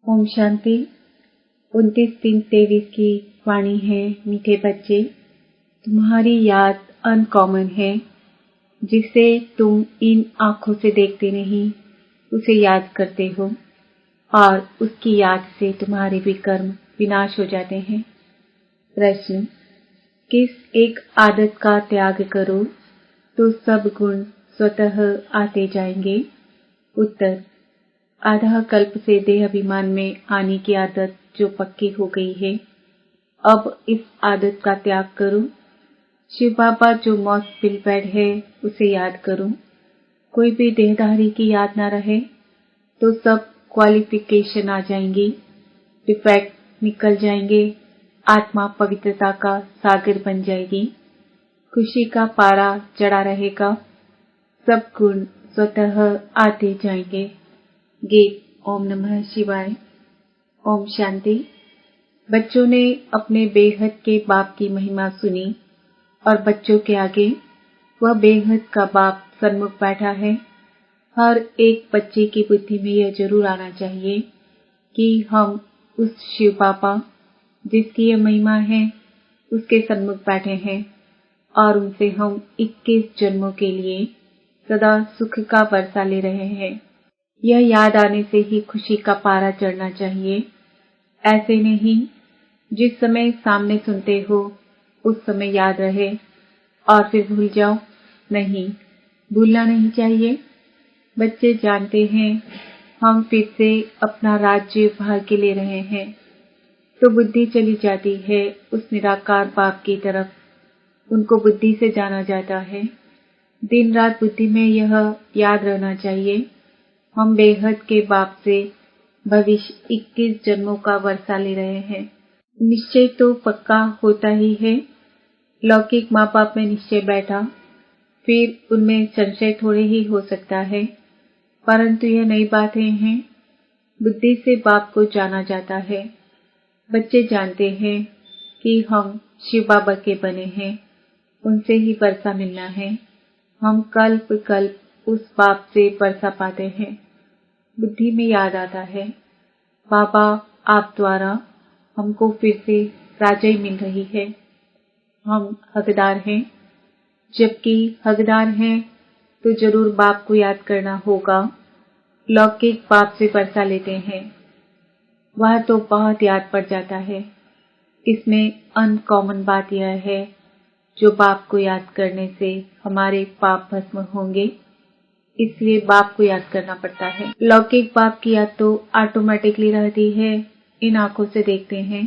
ओम शांति। 29/3/23 की वाणी है। मीठे बच्चे, तुम्हारी याद अनकॉमन है। जिसे तुम इन आंखों से देखते नहीं, उसे याद करते हो और उसकी याद से तुम्हारे भी कर्म विनाश हो जाते हैं। प्रश्न, किस एक आदत का त्याग करो तो सब गुण स्वतः आते जाएंगे? उत्तर, आधा कल्प से देह अभिमान में आने की आदत जो पक्की हो गई है, अब इस आदत का त्याग करो। शिव बाबा जो मौत पिल बेड है उसे याद करो। कोई भी देहधारी की याद ना रहे तो सब क्वालिफिकेशन आ जाएंगी, डिफेक्ट निकल जाएंगे, आत्मा पवित्रता का सागर बन जाएगी, खुशी का पारा चढ़ा रहेगा, सब गुण स्वतः आते जाएंगे। गीत ओम नमः शिवाय। ओम शांति। बच्चों ने अपने बेहद के बाप की महिमा सुनी और बच्चों के आगे वह बेहद का बाप सन्मुख बैठा है। हर एक बच्चे की बुद्धि में यह जरूर आना चाहिए कि हम उस शिव बाबा जिसकी यह महिमा है उसके सन्मुख बैठे हैं और उनसे हम 21 जन्मों के लिए सदा सुख का वर्षा ले रहे हैं। यह याद आने से ही खुशी का पारा चढ़ना चाहिए। ऐसे नहीं जिस समय सामने सुनते हो उस समय याद रहे और फिर भूल जाओ। नहीं, भूलना नहीं चाहिए। बच्चे जानते हैं हम फिर से अपना राज्य भाग्य ले रहे हैं, तो बुद्धि चली जाती है उस निराकार बाप की तरफ। उनको बुद्धि से जाना जाता है। दिन रात बुद्धि में यह याद रहना चाहिए, हम बेहद के बाप से भविष्य 21 जन्मों का वर्षा ले रहे हैं। निश्चय तो पक्का होता ही है। लौकिक माँ बाप में निश्चय बैठा, फिर उनमें संशय थोड़े ही हो सकता है, परंतु यह नई बातें हैं। बुद्धि से बाप को जाना जाता है। बच्चे जानते हैं कि हम शिव बाबा के बने हैं, उनसे ही वर्षा मिलना है। हम कल्प कल्प उस बाप से वर्षा पाते हैं। बुद्धि में याद आता है, बाबा आप द्वारा हमको फिर से राजाई मिल रही है। हम हकदार हैं। जबकि हकदार हैं तो जरूर बाप को याद करना होगा। लौकिक बाप से वर्षा लेते हैं, वह तो बहुत याद पड़ जाता है। इसमें अनकॉमन बात यह है, जो बाप को याद करने से हमारे पाप भस्म होंगे, इसलिए बाप को याद करना पड़ता है। लौकिक बाप की याद तो ऑटोमेटिकली रहती है, इन आंखों से देखते हैं।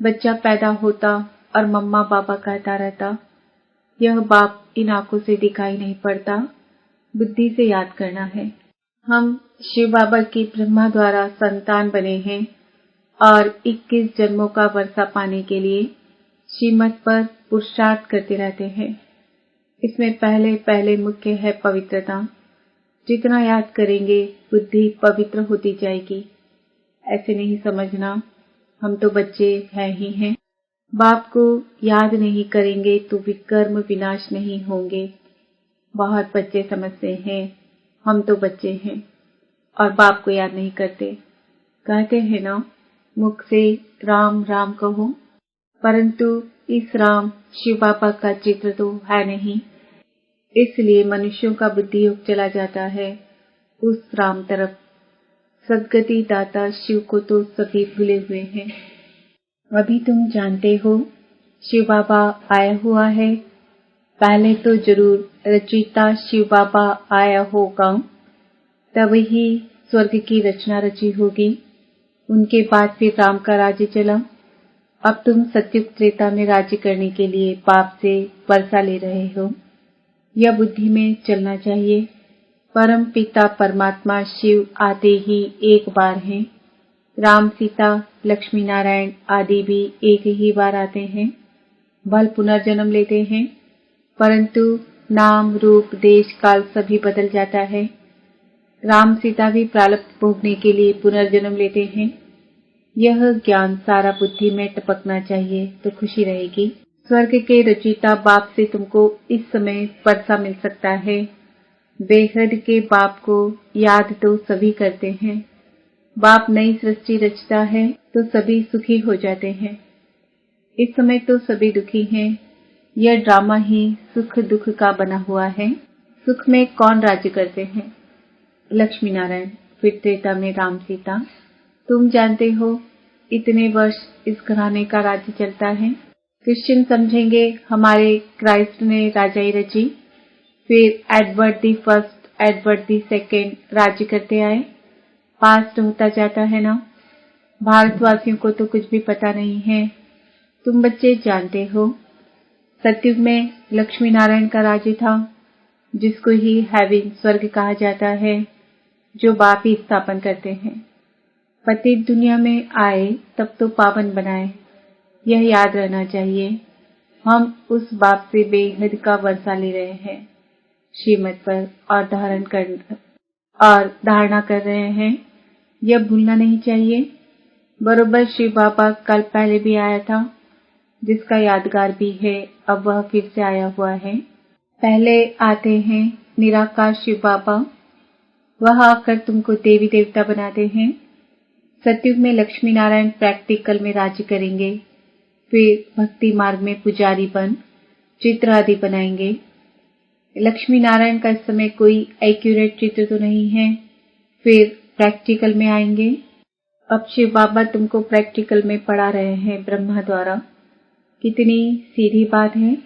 बच्चा पैदा होता और मम्मा बाबा कहता रहता, यह बाप इन आंखों से दिखाई नहीं पड़ता, बुद्धि से याद करना है। हम शिव बाबा की ब्रह्मा द्वारा संतान बने हैं और 21 जन्मों का वर्षा पाने के लिए श्रीमत पर पुरुषार्थ करते रहते हैं। इसमें पहले पहले मुख्य है पवित्रता। जितना याद करेंगे बुद्धि पवित्र होती जाएगी। ऐसे नहीं समझना हम तो बच्चे हैं ही हैं। बाप को याद नहीं करेंगे तो विकर्म विनाश नहीं होंगे। बहुत बच्चे समझते हैं हम तो बच्चे हैं और बाप को याद नहीं करते। कहते हैं ना, मुख से राम राम कहो, परंतु इस राम शिव बाबा का चित्र तो है नहीं। इसलिए मनुष्यों का बुद्धि योग चला जाता है उस राम तरफ। सदगति दाता शिव को तो सभी भूले हुए हैं। अभी तुम जानते हो शिव बाबा आया हुआ है। पहले तो जरूर रचयिता शिव बाबा आया होगा, तब ही स्वर्ग की रचना रची होगी। उनके बाद फिर राम का राज्य चला। अब तुम सत्युग त्रेता में राज्य करने के लिए बाप से वर्षा ले रहे हो। यह बुद्धि में चलना चाहिए। परम पिता परमात्मा शिव आते ही एक बार हैं। राम सीता लक्ष्मी नारायण आदि भी एक ही बार आते हैं, भल पुनर्जन्म लेते हैं, परंतु नाम रूप देश काल सभी बदल जाता है। राम सीता भी प्रारब्ध भोगने के लिए पुनर्जन्म लेते हैं। यह ज्ञान सारा बुद्धि में टपकना चाहिए तो खुशी रहेगी। स्वर्ग के रचयिता बाप से तुमको इस समय वर्षा मिल सकता है। बेहद के बाप को याद तो सभी करते हैं, बाप नई सृष्टि रचता है तो सभी सुखी हो जाते हैं। इस समय तो सभी दुखी हैं। यह ड्रामा ही सुख दुख का बना हुआ है। सुख में कौन राज्य करते हैं? लक्ष्मी नारायण। फिर त्रेता में राम सीता। तुम जानते हो इतने वर्ष इस घराने का राज्य चलता है। क्रिश्चियन समझेंगे हमारे क्राइस्ट ने राजाई रची, फिर Edward the first, Edward the second राज्य करते आए। पास्ट होता जाता है ना। भारतवासियों को तो कुछ भी पता नहीं है। तुम बच्चे जानते हो सतयुग में लक्ष्मी नारायण का राज्य था, जिसको ही हेवन स्वर्ग कहा जाता है, जो बाप ही स्थापन करते हैं। पति दुनिया में आए तब तो पावन बनाए, यह याद रहना चाहिए। हम उस बाप से बेहद का वर्षा ले रहे हैं श्रीमत पर और धारणा कर रहे हैं। यह भूलना नहीं चाहिए। बरोबर शिव बाबा कल पहले भी आया था, जिसका यादगार भी है। अब वह फिर से आया हुआ है। पहले आते हैं निराकार शिव बाबा, वह आकर तुमको देवी देवता बनाते हैं। सतयुग में लक्ष्मी नारायण प्रैक्टिकल में राज्य करेंगे, फिर भक्ति मार्ग में पुजारी बन चित्र आदि बनाएंगे। लक्ष्मी नारायण का इस समय कोई एक्यूरेट चित्र तो नहीं है, फिर प्रैक्टिकल में आएंगे। अब शिव बाबा तुमको प्रैक्टिकल में पढ़ा रहे हैं ब्रह्मा द्वारा। कितनी सीधी बात है।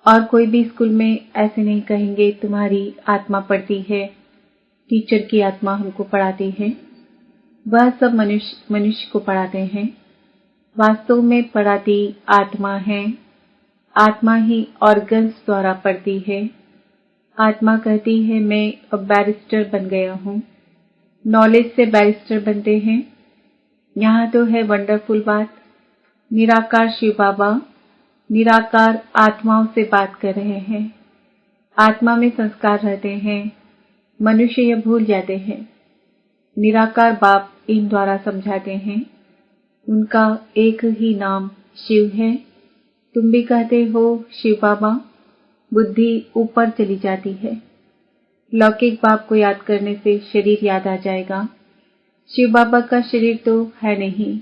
और कोई भी स्कूल में ऐसे नहीं कहेंगे तुम्हारी आत्मा पढ़ती है, टीचर की आत्मा हमको पढ़ाती है। वह सब मनुष्य को पढ़ाते हैं। वास्तव में पढ़ाती आत्मा है। आत्मा ही ऑर्गन्स द्वारा पढ़ती है। आत्मा कहती है मैं अब बैरिस्टर बन गया हूँ। नॉलेज से बैरिस्टर बनते हैं। यहाँ तो है वंडरफुल बात। निराकार शिव बाबा निराकार आत्माओं से बात कर रहे हैं। आत्मा में संस्कार रहते हैं। मनुष्य यह भूल जाते हैं। निराकार बाप इन द्वारा समझाते हैं। उनका एक ही नाम शिव है। तुम भी कहते हो शिव बाबा। बुद्धि ऊपर चली जाती है। लौकिक बाप को याद करने से शरीर याद आ जाएगा। शिव बाबा का शरीर तो है नहीं।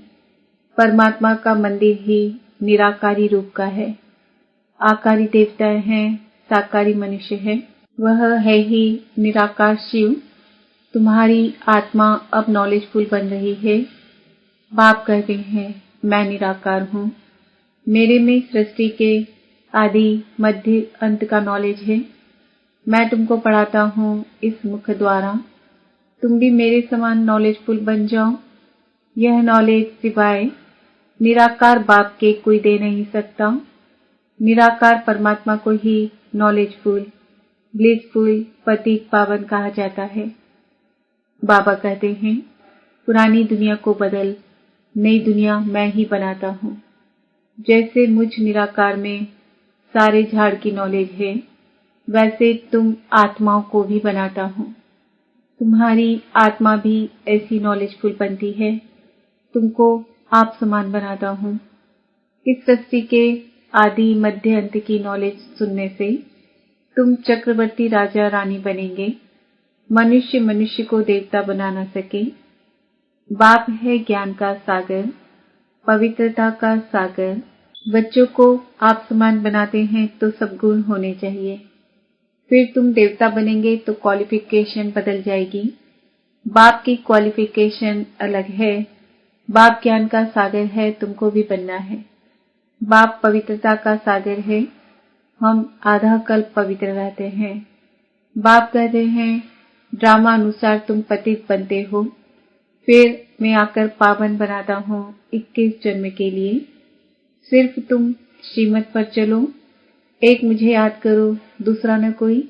परमात्मा का मंदिर ही निराकारी रूप का है। आकारी देवता हैं, साकारी मनुष्य है। वह है ही निराकार शिव। तुम्हारी आत्मा अब नॉलेजफुल बन रही है। बाप कहते हैं मैं निराकार हूँ। मेरे में सृष्टि के आदि मध्य अंत का नॉलेज है। मैं तुमको पढ़ाता हूँ इस मुख द्वारा। तुम भी मेरे समान नॉलेजफुल बन जाओ। यह नॉलेज सिवाय निराकार बाप के कोई दे नहीं सकता। निराकार परमात्मा को ही नॉलेजफुल, ब्लिसफुल, पतित पावन कहा जाता है। बाबा कहते हैं पुरानी दुनिया को बदल, नई दुनिया मैं ही बनाता हूँ। जैसे मुझ निराकार में सारे झाड़ की नॉलेज है, वैसे तुम आत्माओं को भी बनाता हूँ। तुम्हारी आत्मा भी ऐसी नॉलेजफुल बनती है। तुमको आप समान बनाता हूँ। इस सृष्टि के आदि मध्य अंत की नॉलेज सुनने से तुम चक्रवर्ती राजा रानी बनेंगे। मनुष्य मनुष्य को देवता बना न सके। बाप है ज्ञान का सागर, पवित्रता का सागर। बच्चों को आप समान बनाते हैं तो सब गुण होने चाहिए। फिर तुम देवता बनेंगे तो क्वालिफिकेशन बदल जाएगी। बाप की क्वालिफिकेशन अलग है। बाप ज्ञान का सागर है, तुमको भी बनना है। बाप पवित्रता का सागर है। हम आधा कल्प पवित्र रहते हैं। बाप कहते हैं ड्रामा अनुसार तुम पतित बनते हो, फिर मैं आकर पावन बनाता हूँ 21 जन्म के लिए। सिर्फ तुम श्रीमत पर चलो। एक मुझे याद करो, दूसरा न कोई।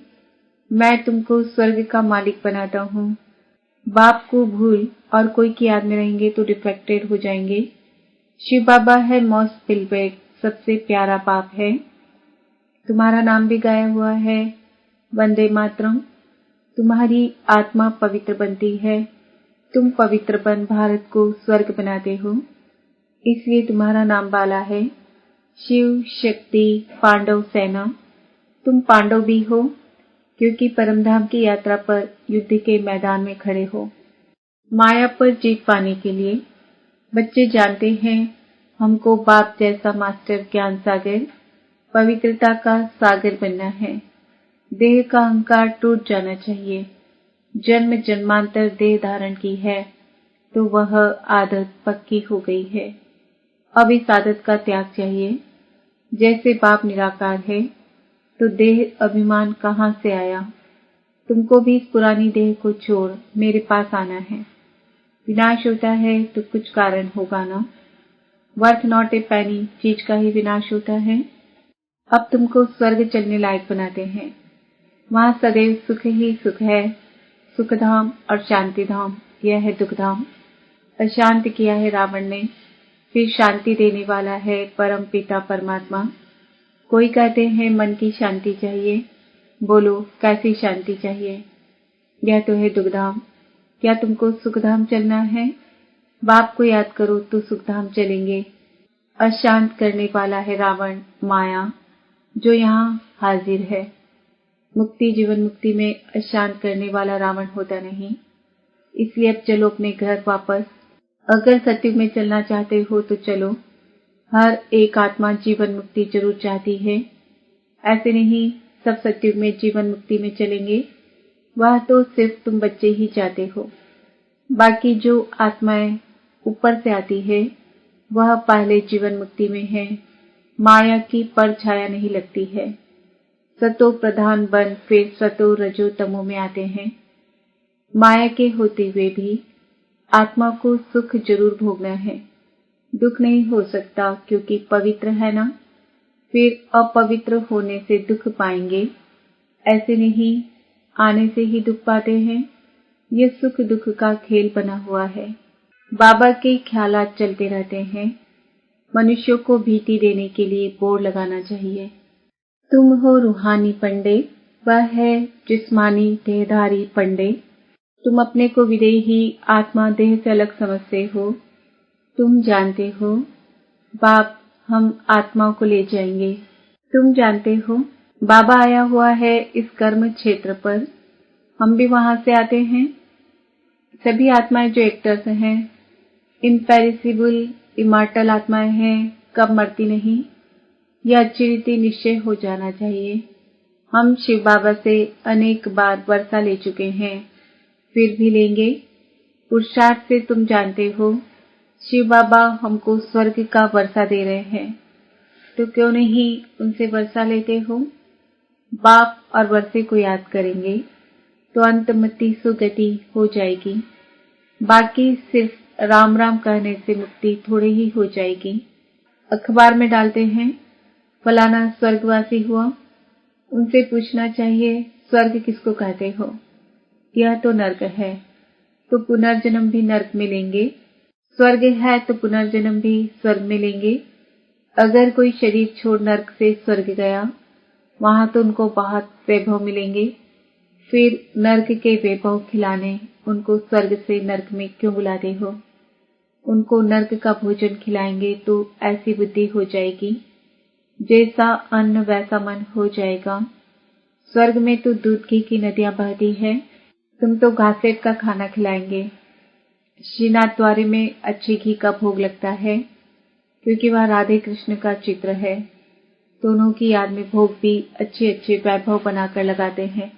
मैं तुमको स्वर्ग का मालिक बनाता हूँ। बाप को भूल और कोई की याद में रहेंगे तो डिफ्लेक्टेड हो जाएंगे। शिव बाबा है मोस्ट बिलवेड, सबसे प्यारा बाप है। तुम्हारा नाम भी गाया हुआ है, वंदे मातरम। तुम्हारी आत्मा पवित्र बनती है। तुम पवित्र बन भारत को स्वर्ग बनाते हो, इसलिए तुम्हारा नाम बाला है। शिव शक्ति पांडव सेना। तुम पांडव भी हो, क्योंकि परमधाम की यात्रा पर युद्ध के मैदान में खड़े हो। माया पर जीत पाने के लिए बच्चे जानते हैं हमको बाप जैसा मास्टर ज्ञान सागर, पवित्रता का सागर बनना है। देह का अहंकार टूट जाना चाहिए। जन्म जन्मांतर देह धारण की है तो वह आदत पक्की हो गई है। अब इस आदत का त्याग चाहिए। जैसे बाप निराकार है तो देह अभिमान कहाँ से आया। तुमको भी इस पुरानी देह को छोड़ मेरे पास आना है। विनाश होता है तो कुछ कारण होगा ना। वर्थ नॉट ए पैनी चीज का ही विनाश होता है। अब तुमको स्वर्ग चलने लायक बनाते हैं। वहां सदैव सुख ही सुख है। सुखधाम और शांति धाम, यह है दुखधाम। अशांत किया है रावण ने, फिर शांति देने वाला है परम पिता परमात्मा। कोई कहते हैं मन की शांति चाहिए। बोलो कैसी शांति चाहिए। यह तो है दुखधाम। क्या तुमको सुखधाम चलना है? बाप को याद करो तो सुखधाम चलेंगे। अशांत करने वाला है रावण माया, जो यहाँ हाजिर है। मुक्ति जीवन मुक्ति में अशांत करने वाला रावण होता नहीं। इसलिए अब चलो अपने घर वापस। अगर सत्युग में चलना चाहते हो तो चलो। हर एक आत्मा जीवन मुक्ति जरूर चाहती है। ऐसे नहीं सब सत्युग में जीवन मुक्ति में चलेंगे। वह तो सिर्फ तुम बच्चे ही चाहते हो। बाकी जो आत्माएं ऊपर से आती है वह पहले जीवन मुक्ति में है। माया की परछाया नहीं लगती है। सतो प्रधान बन फिर सतो रजो तमो में आते हैं। माया के होते हुए भी आत्मा को सुख जरूर भोगना है। दुख नहीं हो सकता क्योंकि पवित्र है ना। फिर अपवित्र होने से दुख पाएंगे। ऐसे नहीं आने से ही दुख पाते हैं। यह सुख दुख का खेल बना हुआ है। बाबा के ख्यालात चलते रहते हैं। मनुष्यों को भीति देने के लिए बोर्ड लगाना चाहिए। तुम हो रूहानी पंडे, वह है जिस्मानी देहधारी पंडे। तुम अपने को विदेही आत्मा देह से अलग समझते हो। तुम जानते हो बाप हम आत्माओं को ले जाएंगे। तुम जानते हो बाबा आया हुआ है इस कर्म क्षेत्र पर। हम भी वहां से आते हैं। सभी आत्माएं जो एक्टर्स हैं, इम्पेरिसिबल इमॉर्टल आत्माएं हैं, कब मरती नहीं। यह अच्छी रीति निश्चय हो जाना चाहिए। हम शिव बाबा से अनेक बार वर्षा ले चुके हैं, फिर भी लेंगे। पुरुषार्थ से तुम जानते हो शिव बाबा हमको स्वर्ग का वर्षा दे रहे हैं, तो क्यों नहीं उनसे वर्षा लेते हो। बाप और वर्षे को याद करेंगे तो अंतमति सुगति हो जाएगी। बाकी सिर्फ राम राम कहने से मुक्ति थोड़ी ही हो जाएगी। अखबार में डालते हैं फलाना स्वर्गवासी हुआ। उनसे पूछना चाहिए स्वर्ग किसको कहते हो। यह तो नर्क है, तो पुनर्जन्म भी नर्क में लेंगे। स्वर्ग है तो पुनर्जन्म भी स्वर्ग में लेंगे। अगर कोई शरीर छोड़ नर्क से स्वर्ग गया, वहां तो उनको बहुत वैभव मिलेंगे। फिर नर्क के वैभव खिलाने उनको स्वर्ग से नर्क में क्यों बुलाते हो। उनको नर्क का भोजन खिलाएंगे तो ऐसी बुद्धि हो जाएगी, जैसा अन्न वैसा मन हो जाएगा। स्वर्ग में तो दूध घी की नदियां बहती है। तुम तो घासेट का खाना खिलाएंगे। श्रीनाथ द्वारे में अच्छे घी का भोग लगता है, क्योंकि वह राधे कृष्ण का चित्र है। दोनों की याद में भोग भी अच्छे अच्छे वैभव बनाकर लगाते हैं।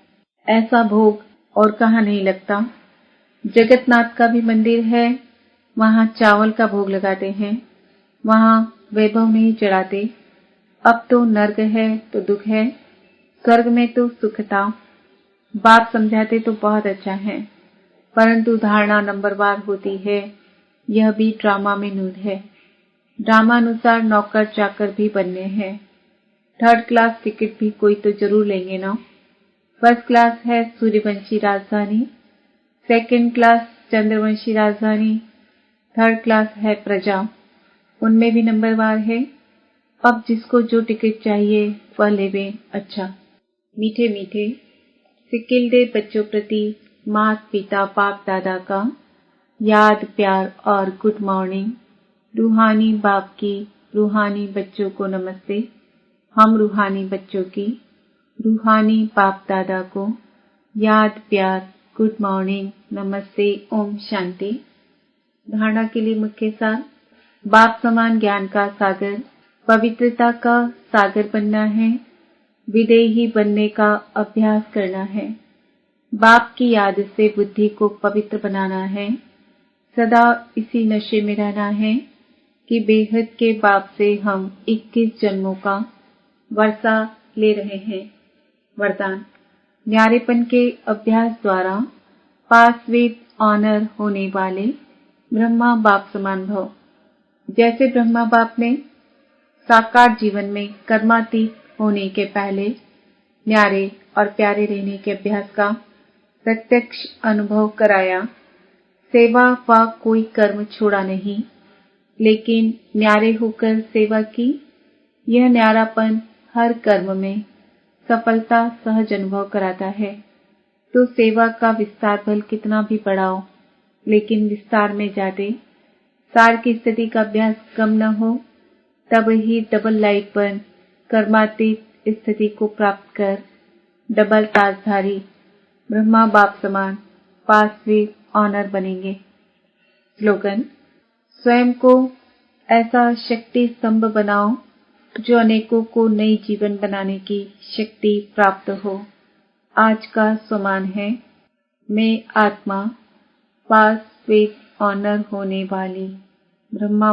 ऐसा भोग और कहाँ नहीं लगता। जगन्नाथ का भी मंदिर है, वहां चावल का भोग लगाते हैं, वहां वैभव नहीं चढ़ाते। अब तो नर्क है तो दुख है, स्वर्ग में तो सुख था। बाप समझाते तो बहुत अच्छा है, परंतु धारणा नंबरवार होती है। यह भी ड्रामा में नूर है। ड्रामा अनुसार नौकर चाकर भी बनने हैं। थर्ड क्लास टिकट भी कोई तो जरूर लेंगे ना। फर्स्ट क्लास है सूर्यवंशी राजधानी, सेकंड क्लास चंद्रवंशी राजधानी, थर्ड क्लास है प्रजा। उनमें भी नंबरवार है। अब जिसको जो टिकट चाहिए वह लेवे। अच्छा मीठे मीठे सिकिलदे बच्चों प्रति माता पिता बाप दादा का याद प्यार और गुड मॉर्निंग। रूहानी बाप की रूहानी बच्चों को नमस्ते। हम रूहानी बच्चों की रूहानी बाप दादा को याद प्यार गुड मॉर्निंग, नमस्ते, ओम शांति। धारणा के लिए मुख्य सार। बाप समान ज्ञान का सागर, पवित्रता का सागर बनना है, विदेही बनने का अभ्यास करना है। बाप की याद से बुद्धि को पवित्र बनाना है। सदा इसी नशे में रहना है कि बेहद के बाप से हम 21 जन्मों का वर्षा ले रहे हैं। वरदान। न्यारेपन के अभ्यास द्वारा पास विद ऑनर होने वाले ब्रह्मा बाप समान भव। जैसे ब्रह्मा बाप ने साकार जीवन में कर्मातीत होने के पहले न्यारे और प्यारे रहने के अभ्यास का प्रत्यक्ष अनुभव कराया, सेवा व कोई कर्म छोड़ा नहीं, लेकिन न्यारे होकर सेवा की। यह न्यारापन हर कर्म में सफलता सहज अनुभव कराता है। तो सेवा का विस्तार बल कितना भी बढ़ाओ, लेकिन विस्तार में जाते सार की स्थिति का अभ्यास कम न हो, तब ही डबल लाइट बन कर्मातीत स्थिति को प्राप्त कर डबल ताजधारी ब्रह्मा बाप समान पास विद ऑनर बनेंगे। स्लोगन। स्वयं को ऐसा शक्ति स्तंभ बनाओ जो अनेकों को नई जीवन बनाने की शक्ति प्राप्त हो। आज का स्वमान है, मैं आत्मा पास विद ऑनर होने वाली ब्रह्मा